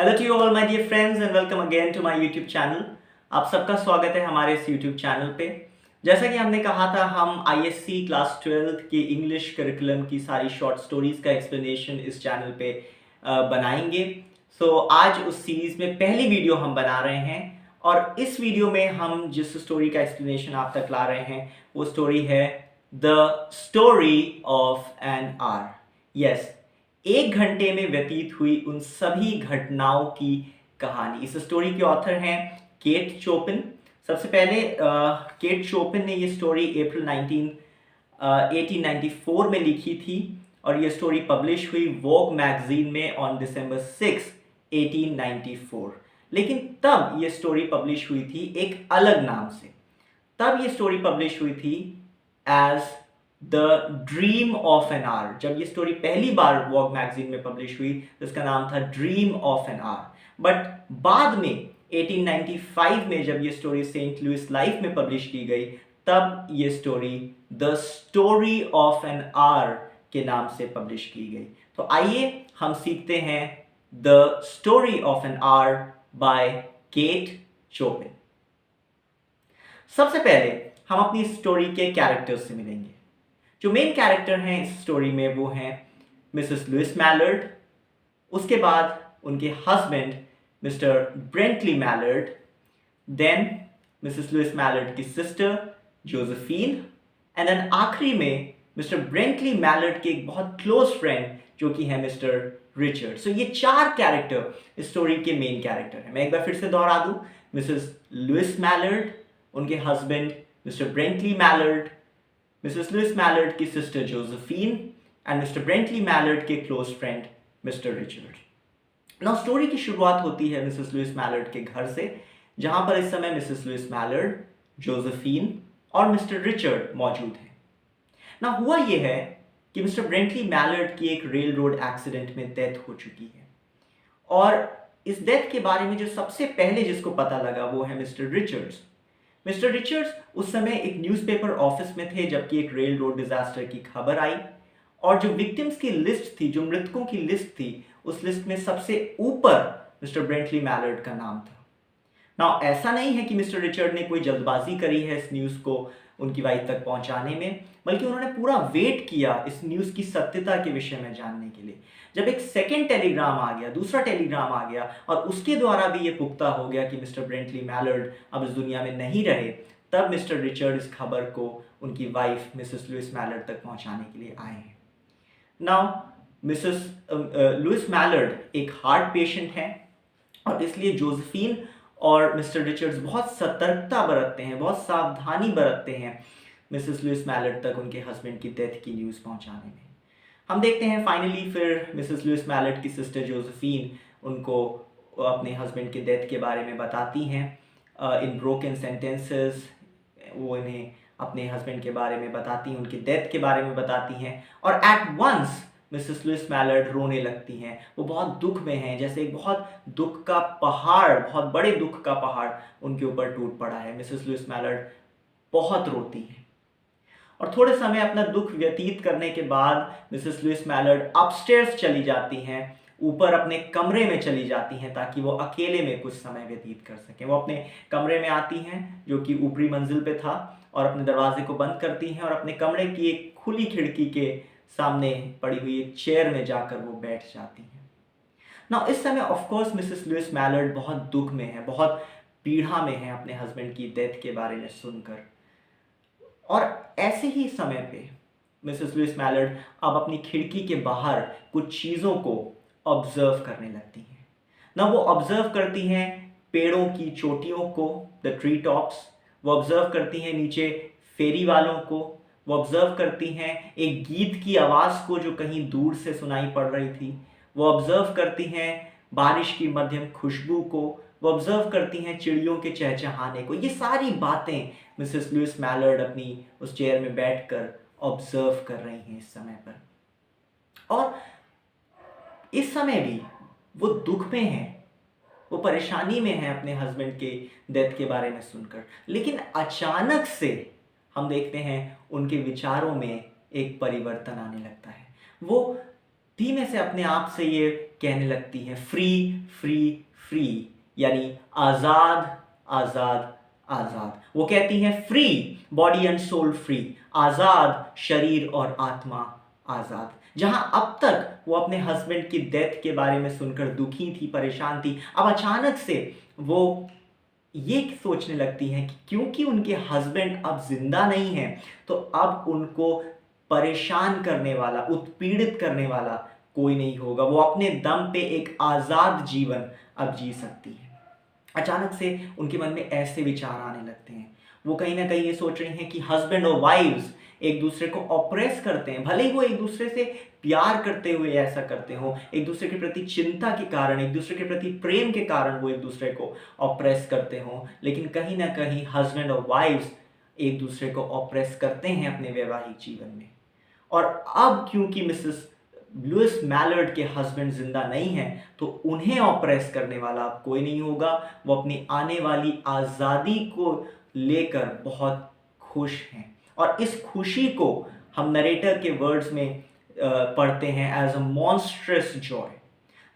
Hello to you all my dear friends and welcome again to my YouTube channel. आप सबका स्वागत है हमारे इस यूट्यूब चैनल पे। जैसा कि हमने कहा था, हम आईएससी क्लास 12th की इंग्लिश करिकुलम की सारी शॉर्ट स्टोरीज का एक्सप्लेनेशन इस चैनल पे बनाएंगे। सो आज उस सीरीज में पहली वीडियो हम बना रहे हैं और इस वीडियो में हम जिस स्टोरी का एक्सप्लेनेशन आप तक ला रहे हैं वो स्टोरी है the story of an our. Yes, 1 घंटे में व्यतीत हुई उन सभी घटनाओं की कहानी। इस स्टोरी के ऑथर हैं केट चोपिन। सबसे पहले केट चोपिन ने ये स्टोरी अप्रैल 1894 में लिखी थी और ये स्टोरी पब्लिश हुई वोग मैगजीन में ऑन December 6, 1894। लेकिन तब ये स्टोरी पब्लिश हुई थी एक अलग नाम से। तब ये स्टोरी पब्लिश हुई थी as the dream of an hour. जब ये स्टोरी पहली बार वॉग मैगजीन में पब्लिश हुई तो इसका नाम था dream of an our. But बाद में 1895 में जब ये स्टोरी सेंट लुइस लाइफ में पब्लिश की गई तब ये story the story of an our के नाम से पब्लिश की गई। तो आइए हम सीखते हैं the story of an hour by Kate Chopin. सबसे पहले हम अपनी स्टोरी के कैरेक्टर्स से मिलेंगे। जो मेन कैरेक्टर हैं इस स्टोरी में वो हैं मिसेस लुइस मैलर्ड, उसके बाद उनके husband Mr Brently Mallard, then Mrs Louise Mallard की सिस्टर जोसेफीन, एंड देन आखिरी में मिस्टर ब्रेंटली मैलर्ड के एक बहुत क्लोज फ्रेंड जो कि है मिस्टर रिचर्ड। सो ये 4 कैरेक्टर इस स्टोरी के मेन कैरेक्टर हैं। मैं एक बार फिर से दोहरा दूं, मिसेस लुइस मैलर्ड, उनके husband Mr Brently मैलर्ड, Mrs Louise Mallard की sister Josephine and mister Brently मैलर्ड के close friend mister Richard. Now story की शुरुआत होती है मिसेस लुइस मैलर्ड के घर से, जहां पर इस समय मिसेस लुइस मैलर्ड, जोसेफीन और मिस्टर रिचर्ड मौजूद हैं। ना हुआ यह है कि मिस्टर ब्रेंटली मैलर्ड की एक रेल रोड एक्सीडेंट में डेथ हो चुकी है और इस डेथ के बारे में जो सबसे पहले जिसको पता लगा वो है मिस्टर रिचर्ड्स। मिस्टर रिचर्ड्स उस समय एक न्यूज़पेपर ऑफिस में थे जबकि एक रेल रोड डिजास्टर की खबर आई और जो विक्टिम्स की लिस्ट थी, जो मृतकों की लिस्ट थी, उस लिस्ट में सबसे ऊपर मिस्टर ब्रेंटली मैलर्ड का नाम था। नाउ ऐसा नहीं है कि मिस्टर रिचर्ड ने कोई जल्दबाजी करी है इस न्यूज़ को उनकी वाइफ तक पहुंचाने में, बल्कि उन्होंने पूरा वेट किया इस न्यूज़ की सत्यता के विषय में जानने के लिए। जब एक सेकेंड टेलीग्राम आ गया, दूसरा टेलीग्राम आ गया और उसके द्वारा भी ये पुख्ता हो गया कि मिस्टर ब्रेंटली मैलर्ड अब इस दुनिया में नहीं रहे, तब मिस्टर रिचर्ड इस खबर को उनकी वाइफ मिसेस लुइस मैलर्ड तक पहुंचाने के लिए आए हैं। नाउ मिसेस लुइस मैलर्ड एक हार्ट पेशेंट हैं और इसलिए जोसेफीन और मिस्टर रिचर्ड्स बहुत सतर्कता बरतते हैं, बहुत सावधानी बरतते हैं मिसेस लुइस मैलर्ड तक उनके हस्बैंड की डेथ की न्यूज़ पहुंचाने में। हम देखते हैं फाइनली फिर मिसेस लुइस मैलर्ड की सिस्टर जोसेफीन उनको अपने हस्बैंड के डेथ के बारे में बताती हैं इन ब्रोकन सेंटेंसेस। वो इन्हें अपने हस्बैंड के बारे में बताती हैं, उनकी डेथ के बारे में बताती हैं और एट वंस मिसेस लुइस मैलर्ड रोने लगती हैं। वो बहुत दुख में हैं, जैसे एक बहुत दुख का पहाड़, बहुत बड़े दुख का पहाड़ उनके ऊपर टूट पड़ा है। मिसेस लुइस मैलर्ड बहुत रोती हैं और थोड़े समय अपना दुख व्यतीत करने के बाद मिसेस लुइस मैलर्ड अपस्टेयर्स चली जाती हैं, ऊपर अपने कमरे में चली जाती हैं ताकि वो अकेले में कुछ समय व्यतीत कर सकें। वो अपने कमरे में आती हैं जो कि ऊपरी मंजिल पे था और अपने दरवाजे को बंद करती हैं और अपने कमरे की एक खुली खिड़की के सामने पड़ी हुई एक चेयर में जाकर वो बैठ जाती हैं। ना इस समय ऑफ कोर्स मिसेस लुइस मैलर्ड बहुत दुख में है, बहुत पीड़ा में है अपने हस्बैंड की डेथ के बारे में सुनकर। और ऐसे ही समय पे मिसेस लुइस मैलर्ड अब अपनी खिड़की के बाहर कुछ चीज़ों को ऑब्जर्व करने लगती हैं। ना वो ऑब्जर्व करती हैं पेड़ों की चोटियों को, द ट्री टॉप्स। वो ऑब्जर्व करती हैं नीचे फेरी वालों को। वो ऑब्जर्व करती हैं एक गीत की आवाज़ को जो कहीं दूर से सुनाई पड़ रही थी। वो ऑब्जर्व करती हैं बारिश की मध्यम खुशबू को। वो ऑब्जर्व करती हैं चिड़ियों के चहचहाने को। ये सारी बातें मिसेस लुइस मैलर्ड अपनी उस चेयर में बैठकर ऑब्जर्व कर रही हैं इस समय पर। और इस समय भी वो दुख में हैं, वो परेशानी में हैं अपने हस्बैंड के डेथ के बारे में सुनकर। लेकिन अचानक से हम देखते हैं उनके विचारों में एक परिवर्तन आने लगता है। वो धीमे से अपने आप से ये कहने लगती हैं फ्री फ्री फ्री, यानी आज़ाद आज़ाद आज़ाद। वो कहती हैं free body and soul free, आज़ाद शरीर और आत्मा आज़ाद। जहां अब तक वो अपने हस्बैंड की डेथ के बारे में सुनकर दुखी थी, परेशान थी, अब अचानक से वो ये सोचने लगती हैं कि क्योंकि उनके हस्बैंड अब जिंदा नहीं हैं, तो अब उनको परेशान करने वाला, उत्पीड़ित करने वाला कोई नहीं होगा। वो अपने दम पे एक आज़ाद जीवन अब जी सकती है। अचानक से उनके मन में ऐसे विचार आने लगते हैं। वो कहीं ना कहीं ये सोच रही हैं कि हस्बैंड और वाइफ्स एक दूसरे को ऑप्रेस करते हैं, भले ही वो एक दूसरे से प्यार करते हुए ऐसा करते हो, एक दूसरे के प्रति चिंता के कारण, एक दूसरे के प्रति प्रेम के कारण वो एक दूसरे को ऑप्रेस करते हो, लेकिन कहीं ना कहीं हस्बैंड और वाइफ्स एक दूसरे को ऑप्रेस करते हैं अपने वैवाहिक जीवन में। और अब क्योंकि मिसेस लुइस मैलर्ड के हस्बैंड जिंदा नहीं हैं, तो उन्हें ऑप्रेस करने वाला अब कोई नहीं होगा। वो अपनी आने वाली आज़ादी को लेकर बहुत खुश हैं, और इस खुशी को हम नरेटर के वर्ड्स में पढ़ते हैं as a monstrous joy.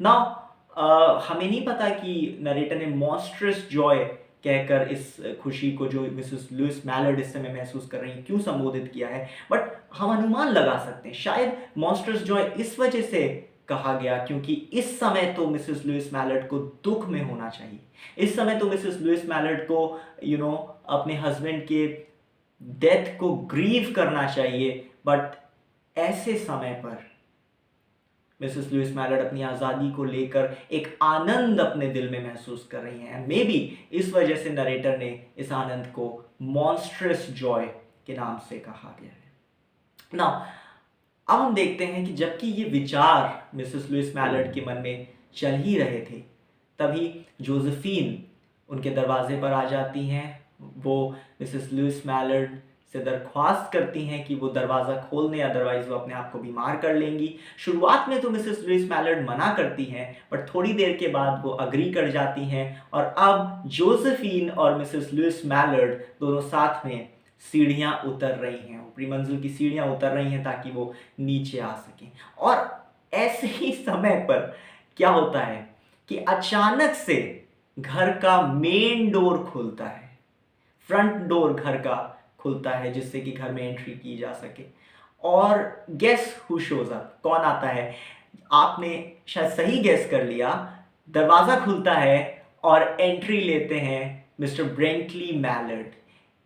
Now हमें नहीं पता कि नरेटर ने मॉन्स्ट्रस जॉय कहकर इस खुशी को जो मिसेस लुइस मैलर्ड इस समय महसूस कर रही हैं क्यों संबोधित किया है, बट हम अनुमान लगा सकते हैं शायद मॉन्स्ट्रस जॉय इस वजह से कहा गया क्योंकि इस समय तो मिसेस लुइस मैलर्ड को दुख में होना चाहिए। इस समय तो मिसेस लुइस मैलर्ड को अपने हस्बैंड के डेथ को ग्रीव करना चाहिए, बट ऐसे समय पर मिसेस लुइस मैलर्ड अपनी आज़ादी को लेकर एक आनंद अपने दिल में महसूस कर रही हैं। मे बी इस वजह से नरेटर ने इस आनंद को मॉन्स्ट्रस जॉय के नाम से कहा गया है। नाउ अब हम देखते हैं कि जबकि ये विचार मिसेस लुइस मैलर्ड के मन में चल ही रहे थे, तभी जोसेफिन उनके दरवाजे पर आ जाती हैं। वो मिसेस लुइस मैलर्ड से दरख्वास्त करती हैं कि वो दरवाज़ा खोल दें, अदरवाइज वो अपने आप को बीमार कर लेंगी। शुरुआत में तो मिसेस लुइस मैलर्ड मना करती हैं, बट थोड़ी देर के बाद वो अग्री कर जाती हैं, और अब जोसेफिन और मिसेस लुइस मैलर्ड दोनों साथ में सीढ़ियाँ उतर रही हैं, ऊपरी मंजिल की सीढ़ियाँ उतर रही हैं ताकि वो नीचे आ सकें। और ऐसे ही समय पर क्या होता है कि अचानक से घर का मेन डोर खुलता है, फ्रंट डोर घर का खुलता है, जिससे कि घर में एंट्री की जा सके। और गेस हु शोज अप, कौन आता है? आपने शायद सही गेस कर लिया, दरवाजा खुलता है और एंट्री लेते हैं mister Brently मैलर्ड।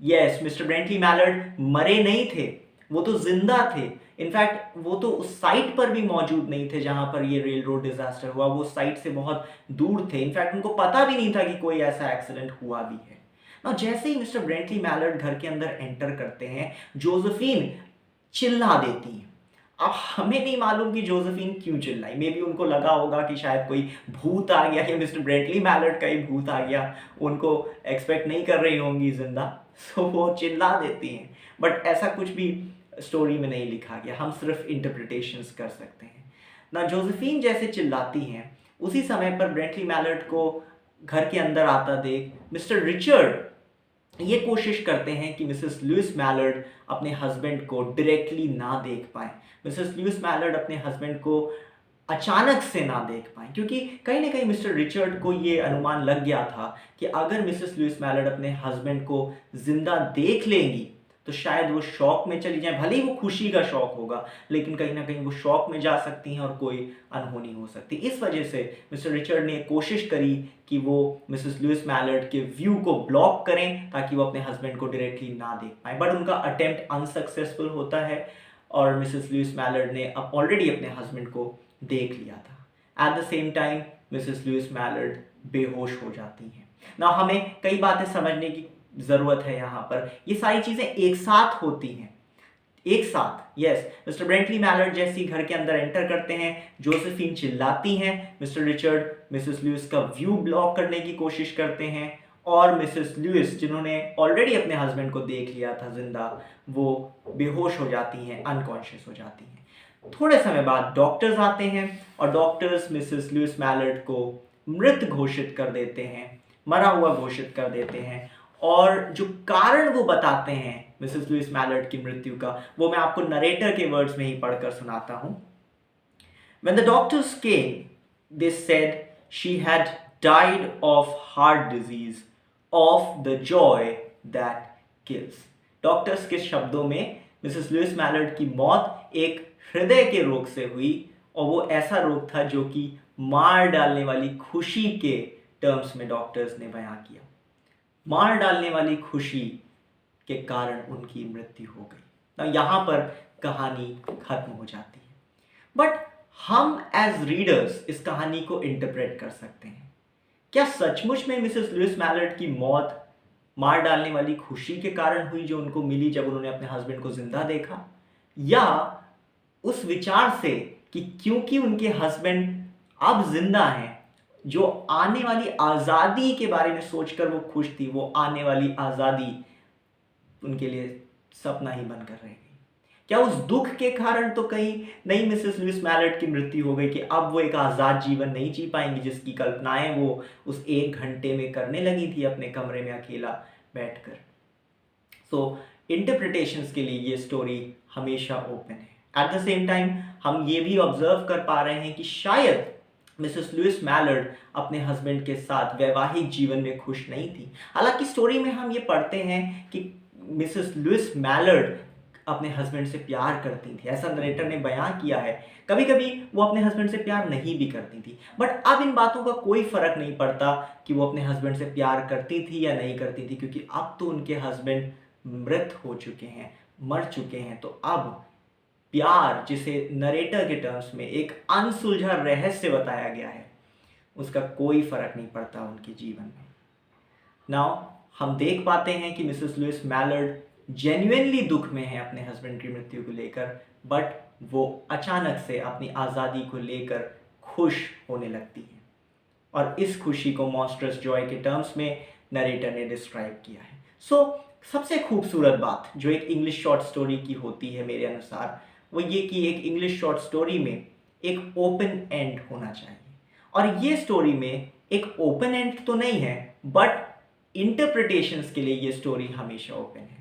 Yes, mister Brently मैलर्ड मरे नहीं थे, वो तो जिंदा थे। इनफैक्ट वो तो उस साइट पर भी मौजूद नहीं थे जहां पर ये रेल रोड डिजास्टर हुआ, वो साइट से बहुत दूर थे। इनफैक्ट उनको पता भी नहीं था कि कोई ऐसा एक्सीडेंट हुआ भी है। ना जैसे ही मिस्टर ब्रेंटली मैलर्ड घर के अंदर एंटर करते हैं, जोसेफिन चिल्ला देती हैं। अब हमें नहीं मालूम कि जोसेफिन क्यों चिल्लाई। मे बी उनको लगा होगा कि शायद कोई भूत आ गया या मिस्टर ब्रेंटली मैलर्ड का ही भूत आ गया, उनको एक्सपेक्ट नहीं कर रही होंगी जिंदा, सो वो चिल्ला देती हैं। बट ऐसा कुछ भी स्टोरी में नहीं लिखा गया, हम सिर्फ इंटरप्रिटेशंस कर सकते हैं ना। जोसेफिन जैसे चिल्लाती हैं, उसी समय पर ब्रेंटली मैलर्ड को घर के अंदर आता देख मिस्टर रिचर्ड ये कोशिश करते हैं कि मिसेस लुइस मैलर्ड अपने हस्बैंड को डायरेक्टली ना देख पाए, मिसेस लुइस मैलर्ड अपने हस्बैंड को अचानक से ना देख पाए, क्योंकि कहीं ना कहीं मिस्टर रिचर्ड को ये अनुमान लग गया था कि अगर मिसेस लुइस मैलर्ड अपने हस्बैंड को जिंदा देख लेंगी तो शायद वो शौक में चली जाए। भले ही वो खुशी का शौक होगा, लेकिन कहीं ना कहीं वो शौक में जा सकती हैं और कोई अनहोनी हो सकती। इस वजह से मिस्टर रिचर्ड ने कोशिश करी कि वो मिसेस लुइस मैलर्ड के व्यू को ब्लॉक करें ताकि वो अपने हस्बैंड को डायरेक्टली ना देख पाए, बट उनका अटेम्प्ट अनसक्सेसफुल होता है और मिसेस लुइस मैलर्ड ने अब ऑलरेडी अपने हस्बैंड को देख लिया था। At the same time Mrs Louise Mallard बेहोश हो जाती हैं। ना हमें कई बातें समझने की जरूरत है यहाँ पर। ये सारी चीजें एक साथ होती हैं, एक साथ। यस, मिस्टर ब्रेंटली मैलर्ड जैसी घर के अंदर एंटर करते हैं, जोसेफिन चिल्लाती हैं, मिस्टर रिचर्ड मिसेस लुइस का व्यू ब्लॉक करने की कोशिश करते हैं, और मिसेस लुइस जिन्होंने ऑलरेडी अपने हस्बैंड को देख लिया था जिंदा, वो बेहोश हो जाती हैं, अनकॉन्शियस हो जाती हैं। थोड़े समय बाद डॉक्टर्स आते हैं और डॉक्टर्स मिसेस लुइस मैलर्ड को मृत घोषित कर देते हैं, मरा हुआ घोषित कर देते हैं, और जो कारण वो बताते हैं मिसेस लुइस मैलर्ड की मृत्यु का, वो मैं आपको नरेटर के वर्ड्स में ही पढ़कर सुनाता हूं। When the doctors came, they said she had died of heart disease of the joy that kills. Doctors के शब्दों में मिसेस लुइस मैलर्ड की मौत एक हृदय के रोग से हुई, और वो ऐसा रोग था जो कि मार डालने वाली खुशी के टर्म्स में डॉक्टर्स ने बयां किया। मार डालने वाली खुशी के कारण उनकी मृत्यु हो गई। तो यहाँ पर कहानी खत्म हो जाती है, बट हम एज रीडर्स इस कहानी को इंटरप्रेट कर सकते हैं। क्या सचमुच में मिसेस लुइस मैलर्ड की मौत मार डालने वाली खुशी के कारण हुई जो उनको मिली जब उन्होंने अपने हस्बैंड को जिंदा देखा, या उस विचार से कि क्योंकि उनके हस्बैंड अब जिंदा हैं, जो आने वाली आज़ादी के बारे में सोचकर वो खुश थी, वो आने वाली आज़ादी उनके लिए सपना ही बनकर रह गई। क्या उस दुख के कारण तो कहीं नहीं मिसेस लुइस मैलर्ड की मृत्यु हो गई कि अब वो एक आज़ाद जीवन नहीं जी पाएंगी जिसकी कल्पनाएं वो उस 1 घंटे में करने लगी थी अपने कमरे में अकेला बैठकर। सो इंटरप्रिटेशंस के लिए ये स्टोरी हमेशा ओपन है। एट द सेम टाइम हम ये भी ऑब्जर्व कर पा रहे हैं कि शायद मिसेस लुइस मैलर्ड अपने हस्बैंड के साथ वैवाहिक जीवन में खुश नहीं थी। हालांकि स्टोरी में हम ये पढ़ते हैं कि मिसेस लुइस मैलर्ड अपने हस्बैंड से प्यार करती थी, ऐसा नरेटर ने बयां किया है। कभी कभी वो अपने हस्बैंड से प्यार नहीं भी करती थी, बट अब इन बातों का कोई फर्क नहीं पड़ता कि वो अपने हस्बैंड से प्यार करती थी या नहीं करती थी, क्योंकि अब तो उनके हस्बैंड मृत हो चुके हैं, मर चुके हैं। तो अब प्यार, जिसे नरेटर के टर्म्स में एक अनसुलझा रहस्य बताया गया है, उसका कोई फर्क नहीं पड़ता उनके जीवन में। नाउ हम देख पाते हैं कि मिसेस लुइस मैलर्ड जेन्युइनली दुख में है अपने हस्बैंड की मृत्यु को लेकर, बट वो अचानक से अपनी आज़ादी को लेकर खुश होने लगती है, और इस खुशी को मॉन्स्ट्रस जॉय के टर्म्स में नरेटर ने डिस्क्राइब किया है। सो सबसे खूबसूरत बात जो एक इंग्लिश शॉर्ट स्टोरी की होती है मेरे अनुसार, वो ये कि एक इंग्लिश शॉर्ट स्टोरी में एक ओपन एंड होना चाहिए। और ये स्टोरी में एक ओपन एंड तो नहीं है, बट इंटरप्रिटेशंस के लिए ये स्टोरी हमेशा ओपन है।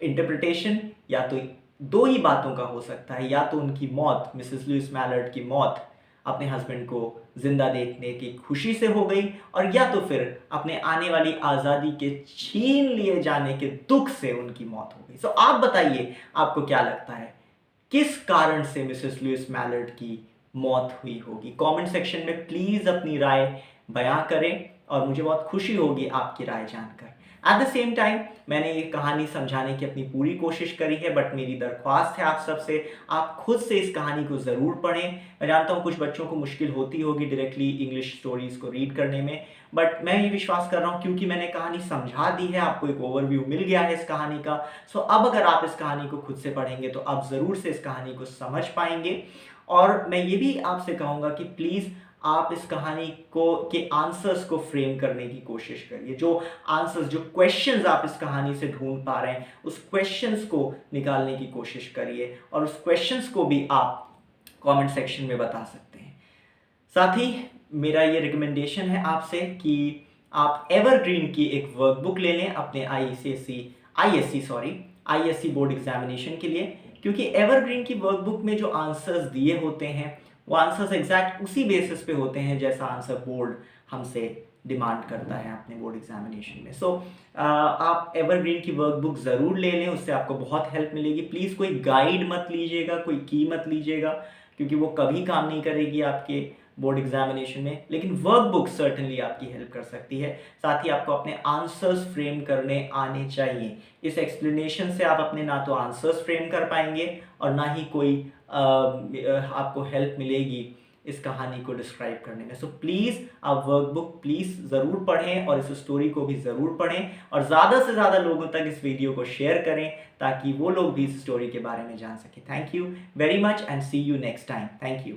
इंटरप्रिटेशन या तो दो ही बातों का हो सकता है, या तो उनकी मौत, मिसेस लुइस मैलर्ड की मौत अपने हस्बैंड को जिंदा देखने की खुशी से हो गई, और या तो फिर अपने आने वाली आज़ादी के छीन लिए जाने के दुख से उनकी मौत हो गई। सो आप बताइए, आपको क्या लगता है किस कारण से मिसेस लुइस मैलर्ड की मौत हुई होगी? कमेंट सेक्शन में प्लीज़ अपनी राय बयां करें, और मुझे बहुत खुशी होगी आपकी राय जानकर। एट द सेम टाइम मैंने ये कहानी समझाने की अपनी पूरी कोशिश करी है, बट मेरी दरख्वास्त है आप सबसे, आप खुद से इस कहानी को ज़रूर पढ़ें। मैं जानता हूँ कुछ बच्चों को मुश्किल होती होगी डायरेक्टली इंग्लिश स्टोरीज़ को रीड करने में, बट मैं ये विश्वास कर रहा हूँ क्योंकि मैंने कहानी समझा दी है, आपको एक ओवरव्यू मिल गया है इस कहानी का। सो अब अगर आप इस कहानी को खुद से पढ़ेंगे तो आप ज़रूर से इस कहानी को समझ पाएंगे। और मैं ये भी आपसे कहूँगा कि प्लीज़ आप इस कहानी को के आंसर्स को फ्रेम करने की कोशिश करिए। जो आंसर्स, जो क्वेश्चंस आप इस कहानी से ढूंढ पा रहे हैं, उस क्वेश्चंस को निकालने की कोशिश करिए, और उस क्वेश्चंस को भी आप कमेंट सेक्शन में बता सकते हैं। साथ ही मेरा ये रिकमेंडेशन है आपसे कि आप एवरग्रीन की एक वर्कबुक ले लें अपने आईएससी बोर्ड एग्जामिनेशन के लिए, क्योंकि एवरग्रीन की वर्कबुक में जो आंसर्स दिए होते हैं वो आंसर्स एग्जैक्ट उसी बेसिस पे होते हैं जैसा आंसर बोर्ड हमसे डिमांड करता है अपने बोर्ड एग्जामिनेशन में। सो आप एवरग्रीन की वर्कबुक ज़रूर ले लें, उससे आपको बहुत हेल्प मिलेगी। प्लीज़ कोई गाइड मत लीजिएगा, कोई की मत लीजिएगा, क्योंकि वो कभी काम नहीं करेगी आपके बोर्ड एग्जामिनेशन में, लेकिन वर्कबुक सर्टनली आपकी हेल्प कर सकती है। साथ ही आपको अपने आंसर्स फ्रेम करने आने चाहिए। इस एक्सप्लेनेशन से आप अपने ना तो आंसर्स फ्रेम कर पाएंगे और ना ही कोई आपको हेल्प मिलेगी इस कहानी को डिस्क्राइब करने में। सो प्लीज़ आप वर्कबुक प्लीज़ ज़रूर पढ़ें, और इस स्टोरी को भी ज़रूर पढ़ें, और ज़्यादा से ज़्यादा लोगों तक इस वीडियो को शेयर करें ताकि वो लोग भी इस स्टोरी के बारे में जान सकें। Thank you very much and see you next time. Thank you.